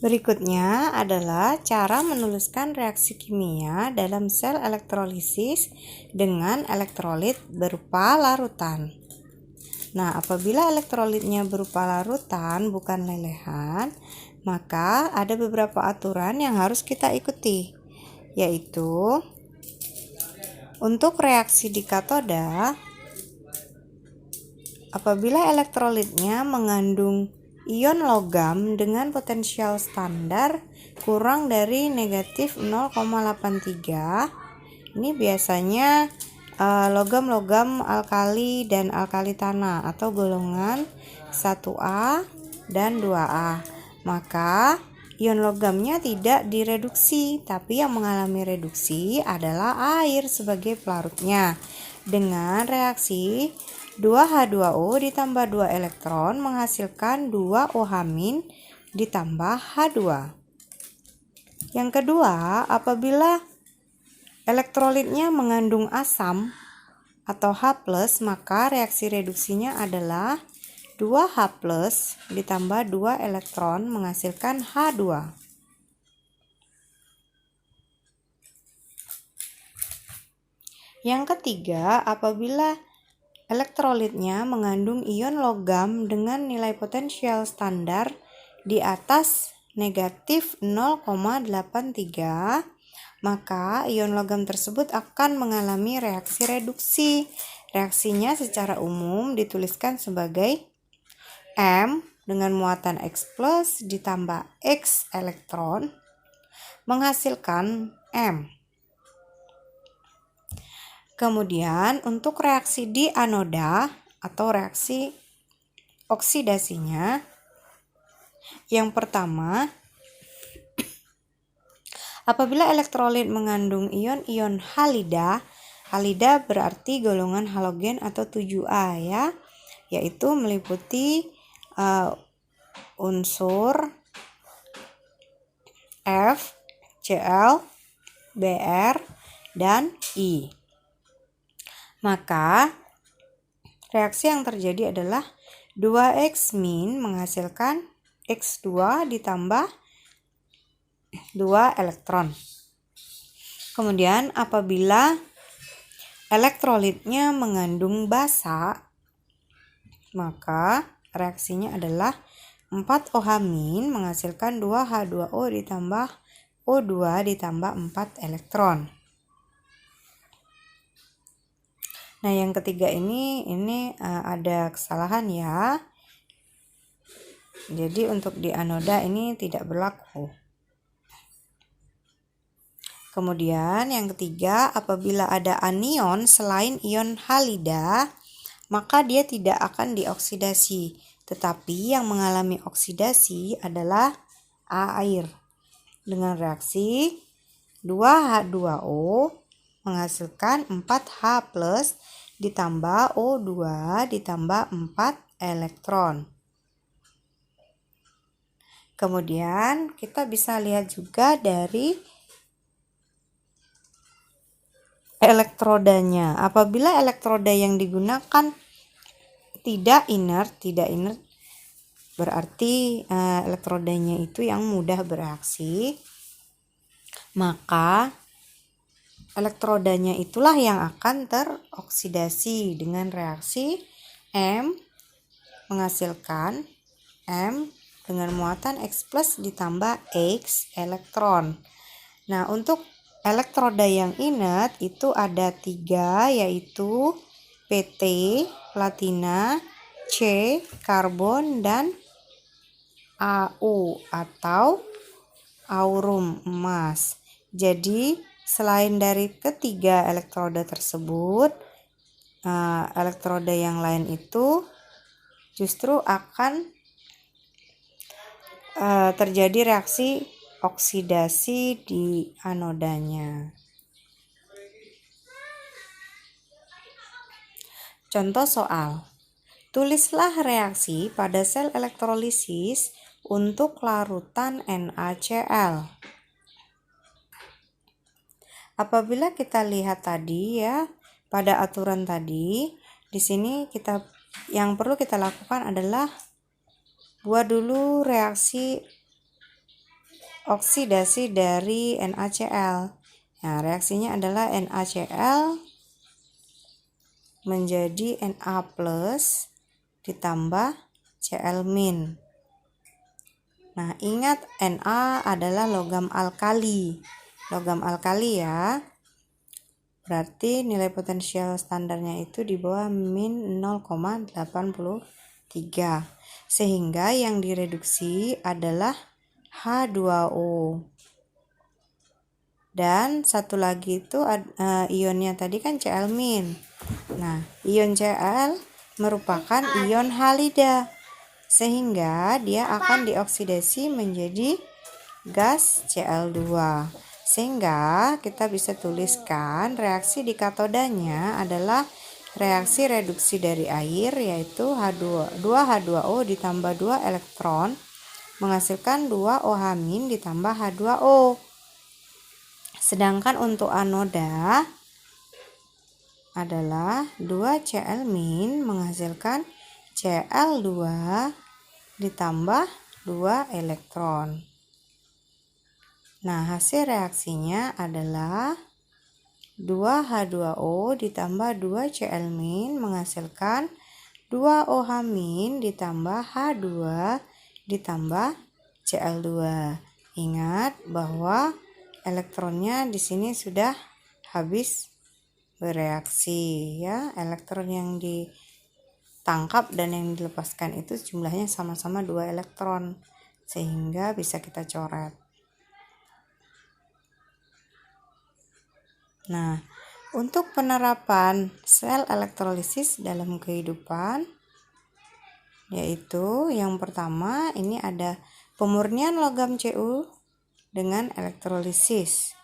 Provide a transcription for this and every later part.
Berikutnya adalah cara menuliskan reaksi kimia dalam sel elektrolisis dengan elektrolit berupa larutan. Nah, apabila elektrolitnya berupa larutan bukan lelehan, maka ada beberapa aturan yang harus kita ikuti, yaitu untuk reaksi di katoda, apabila elektrolitnya mengandung ion logam dengan potensial standar kurang dari negatif 0,83, ini biasanya logam-logam alkali dan alkali tanah atau golongan 1A dan 2A. Maka ion logamnya tidak direduksi, tapi yang mengalami reduksi adalah air sebagai pelarutnya. Dengan reaksi 2H2O ditambah 2 elektron menghasilkan 2OH- ditambah H2. Yang kedua, apabila elektrolitnya mengandung asam atau H+, maka reaksi reduksinya adalah 2H+ ditambah 2 elektron menghasilkan H2. Yang ketiga, apabila elektrolitnya mengandung ion logam dengan nilai potensial standar di atas negatif 0,83, maka ion logam tersebut akan mengalami reaksi reduksi. Reaksinya secara umum dituliskan sebagai M dengan muatan X+ ditambah X elektron menghasilkan M. Kemudian untuk reaksi di anoda atau reaksi oksidasinya, yang pertama, apabila elektrolit mengandung ion-ion halida, halida berarti golongan halogen atau 7A ya, yaitu meliputi unsur F, Cl, Br, dan I. Maka reaksi yang terjadi adalah 2X- menghasilkan X2 ditambah 2 elektron. Kemudian apabila elektrolitnya mengandung basa, maka reaksinya adalah 4OH- menghasilkan 2H2O ditambah O2 ditambah 4 elektron. Nah, yang ketiga ini ada kesalahan ya. Jadi untuk di anoda ini tidak berlaku. Kemudian yang ketiga, apabila ada anion selain ion halida, maka dia tidak akan dioksidasi, tetapi yang mengalami oksidasi adalah air dengan reaksi 2H2O menghasilkan 4H+ ditambah O2 ditambah 4 elektron. Kemudian kita bisa lihat juga dari elektrodanya. Apabila elektroda yang digunakan tidak inert berarti elektrodanya itu yang mudah bereaksi, maka elektrodanya itulah yang akan teroksidasi dengan reaksi M menghasilkan M dengan muatan X+ ditambah X elektron. Nah, untuk elektroda yang inert itu ada 3, yaitu PT, platina, C, karbon, dan AU atau aurum, emas. Jadi selain dari ketiga elektroda tersebut, elektroda yang lain itu justru akan terjadi reaksi oksidasi di anodanya. Contoh soal. Tulislah reaksi pada sel elektrolisis untuk larutan NaCl. Apabila kita lihat tadi ya, pada aturan tadi, di sini yang perlu kita lakukan adalah buat dulu reaksi oksidasi dari NaCl. Nah, reaksinya adalah NaCl menjadi Na plus ditambah Cl min. Nah, ingat Na adalah logam alkali. Logam alkali ya. Berarti nilai potensial standarnya itu di bawah min 0,83. Sehingga yang direduksi adalah H2O. Dan satu lagi itu ionnya tadi kan Cl min. Nah, ion Cl merupakan ion halida, sehingga dia akan dioksidasi menjadi gas Cl2. Sehingga kita bisa tuliskan reaksi di katodanya adalah reaksi reduksi dari air, yaitu H2O ditambah 2 elektron menghasilkan 2 OH- ditambah H2O. Sedangkan untuk anoda adalah 2 Cl min menghasilkan Cl2 ditambah 2 elektron. Nah, hasil reaksinya adalah 2H2O ditambah 2 Cl min menghasilkan 2 OH- ditambah H2 ditambah Cl2. Ingat bahwa elektronnya di sini sudah habis bereaksi ya. Elektron yang ditangkap dan yang dilepaskan itu jumlahnya sama-sama 2 elektron, sehingga bisa kita coret. Nah, untuk penerapan sel elektrolisis dalam kehidupan, yaitu yang pertama ini ada pemurnian logam Cu dengan elektrolisis.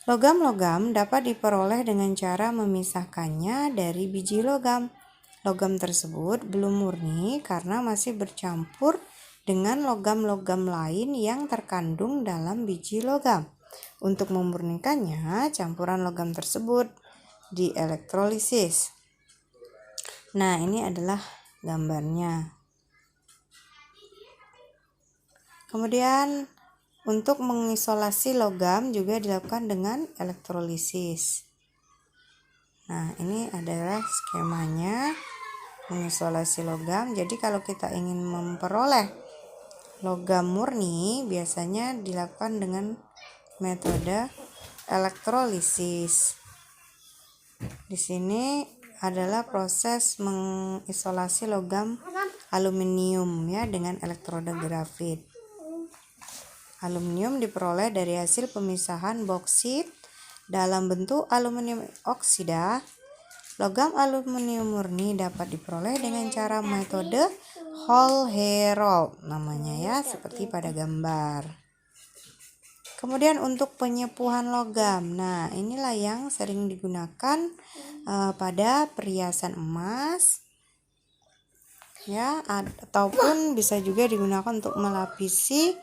Logam-logam dapat diperoleh dengan cara memisahkannya dari biji logam. Logam tersebut belum murni karena masih bercampur dengan logam-logam lain yang terkandung dalam biji logam. Untuk memurnikannya, campuran logam tersebut dielektrolisis. Nah, ini adalah gambarnya. Kemudian untuk mengisolasi logam juga dilakukan dengan elektrolisis. Nah, ini adalah skemanya mengisolasi logam. Jadi kalau kita ingin memperoleh logam murni, biasanya dilakukan dengan metode elektrolisis. Di sini adalah proses mengisolasi logam aluminium ya dengan elektroda grafit. Aluminium diperoleh dari hasil pemisahan boksit dalam bentuk aluminium oksida. Logam aluminium murni dapat diperoleh dengan cara metode Hall-Héroult namanya ya, seperti pada gambar. Kemudian untuk penyepuhan logam. Nah, inilah yang sering digunakan pada perhiasan emas ya, ataupun bisa juga digunakan untuk melapisi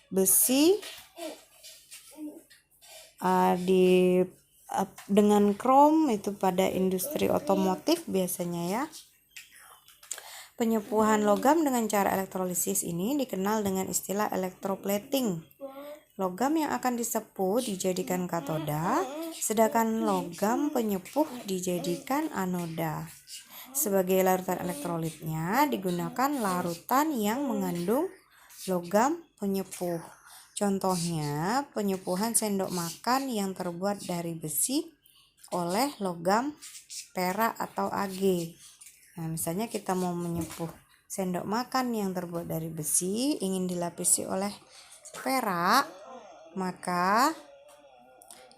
besi dengan krom, itu pada industri otomotif biasanya ya. Penyepuhan logam dengan cara elektrolisis ini dikenal dengan istilah electroplating. Logam yang akan disepuh dijadikan katoda, sedangkan logam penyepuh dijadikan anoda. Sebagai larutan elektrolitnya digunakan larutan yang mengandung logam penyepuh. Contohnya penyepuhan sendok makan yang terbuat dari besi oleh logam perak atau Ag. Nah, misalnya kita mau menyepuh sendok makan yang terbuat dari besi, ingin dilapisi oleh perak, maka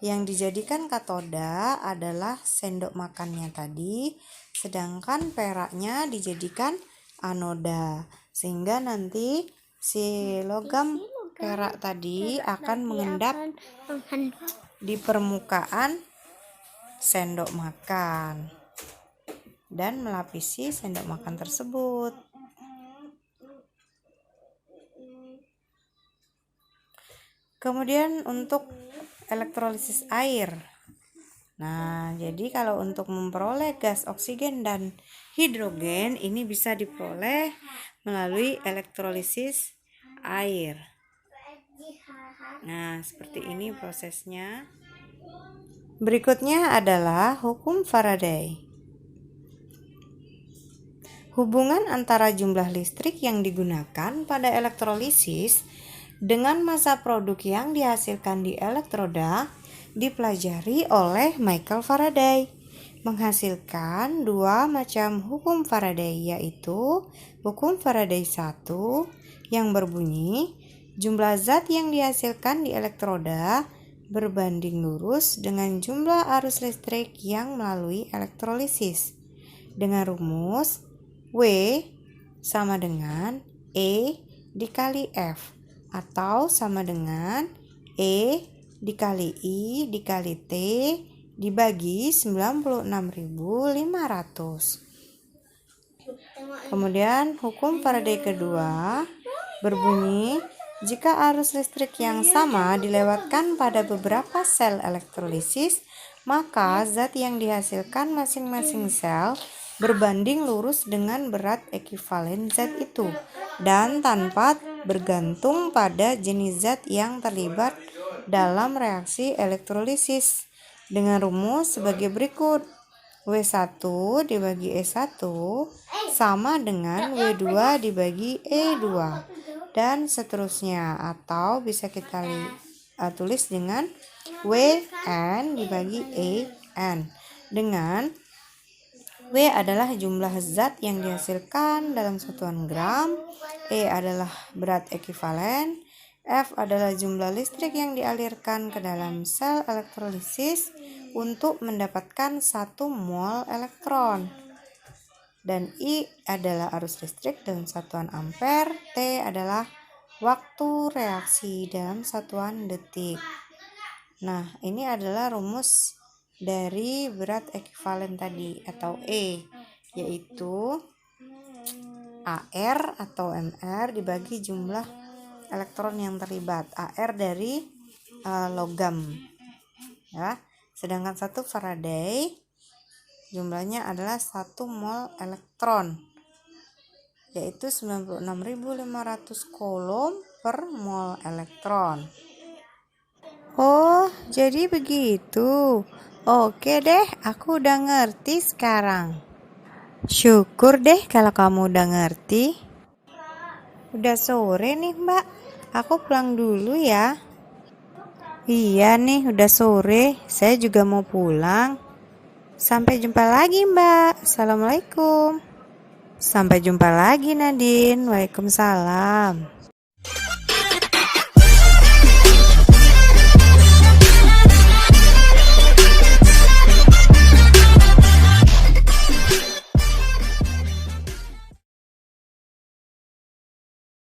yang dijadikan katoda adalah sendok makannya tadi, sedangkan peraknya dijadikan anoda, sehingga nanti si logam perak tadi akan mengendap di permukaan sendok makan dan melapisi sendok makan tersebut. Kemudian untuk elektrolisis air. Nah, jadi kalau untuk memperoleh gas oksigen dan hidrogen ini bisa diperoleh melalui elektrolisis air. Nah, seperti ini prosesnya. Berikutnya adalah hukum Faraday. Hubungan antara jumlah listrik yang digunakan pada elektrolisis dengan massa produk yang dihasilkan di elektroda dipelajari oleh Michael Faraday, menghasilkan dua macam hukum Faraday, yaitu hukum Faraday 1 yang berbunyi jumlah zat yang dihasilkan di elektroda berbanding lurus dengan jumlah arus listrik yang melalui elektrolisis, dengan rumus W sama dengan E dikali F, atau sama dengan E dikali I dikali T dibagi 96.500. Kemudian hukum Faraday kedua berbunyi jika arus listrik yang sama dilewatkan pada beberapa sel elektrolisis, maka zat yang dihasilkan masing-masing sel berbanding lurus dengan berat ekivalen zat itu, dan tanpa bergantung pada jenis zat yang terlibat dalam reaksi elektrolisis, dengan rumus sebagai berikut. W1 dibagi E1 sama dengan W2 dibagi E2, dan seterusnya, atau bisa kita tulis dengan Wn dibagi En, dengan W adalah jumlah zat yang dihasilkan dalam satuan gram, E adalah berat ekivalen, F adalah jumlah listrik yang dialirkan ke dalam sel elektrolisis untuk mendapatkan 1 mol elektron, dan I adalah arus listrik dalam satuan ampere, T adalah waktu reaksi dalam satuan detik. Nah, ini adalah rumus dari berat ekivalen tadi atau E, yaitu AR atau MR dibagi jumlah elektron yang terlibat. AR dari logam, ya. Sedangkan 1 Faraday jumlahnya adalah 1 mol elektron, yaitu 96.500 coulomb per mol elektron. Oh, jadi begitu. Oke deh, aku udah ngerti sekarang. Syukur deh kalau kamu udah ngerti. Udah sore nih, Mbak. Aku pulang dulu ya. Iya nih, udah sore. Saya juga mau pulang. Sampai jumpa lagi, Mbak. Assalamualaikum. Sampai jumpa lagi, Nadine. Waalaikumsalam.